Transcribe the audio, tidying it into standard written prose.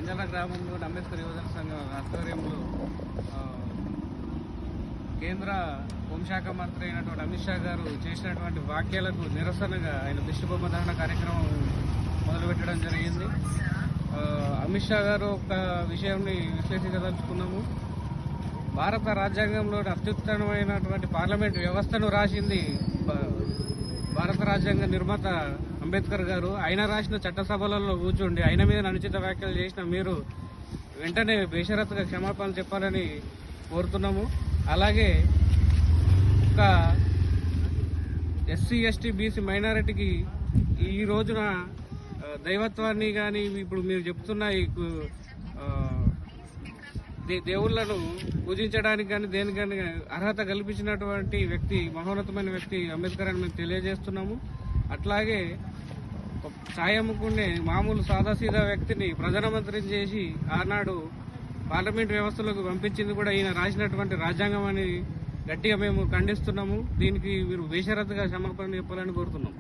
నంజాల గ్రామంలో అంబేద్కర్ యువజన సంఘం ఆధ్వర్యంలో కేంద్ర హోంశాఖ మంత్రి అయినటువంటి అమిత్ షా గారు చేసినటువంటి వ్యాఖ్యలకు నిరసనగా ఆయన దిష్టిబొమ్మ దహన కార్యక్రమం మొదలుపెట్టడం జరిగింది. అమిత్ షా గారు ఒక విషయాన్ని విశ్లేషించదలుచుకున్నాము. భారత రాజ్యాంగంలో అత్యుత్తమమైనటువంటి పార్లమెంట్ వ్యవస్థను రాసింది భారత రాజ్యాంగ నిర్మాత అంబేద్కర్ గారు. ఆయన రాసిన చట్టసభలలో కూర్చుండి ఆయన మీద అనుచిత వ్యాఖ్యలు చేసిన మీరు వెంటనే బేషరతుగా క్షమాపణలు చెప్పాలని కోరుతున్నాము. అలాగే ఒక ఎస్సీ ఎస్టీ బీసీ మైనారిటీకి ఈ రోజున దైవత్వాన్ని కానీ ఇప్పుడు మీరు చెప్తున్న దేవుళ్లను పూజించడానికి కానీ దేనికని అర్హత కల్పించినటువంటి వ్యక్తి, మహోన్నతమైన వ్యక్తి అంబేద్కర్ అని మేము తెలియజేస్తున్నాము. అట్లాగే ఛాయ్ అమ్ముకునే మామూలు సాదాసీదా వ్యక్తిని ప్రధానమంత్రిని చేసి ఆనాడు పార్లమెంట్ వ్యవస్థలోకి పంపించింది కూడా ఈయన రాసినటువంటి రాజ్యాంగం అని గట్టిగా మేము ఖండిస్తున్నాము. దీనికి మీరు బేషరతుగా క్షమాపణ చెప్పాలని కోరుతున్నాం.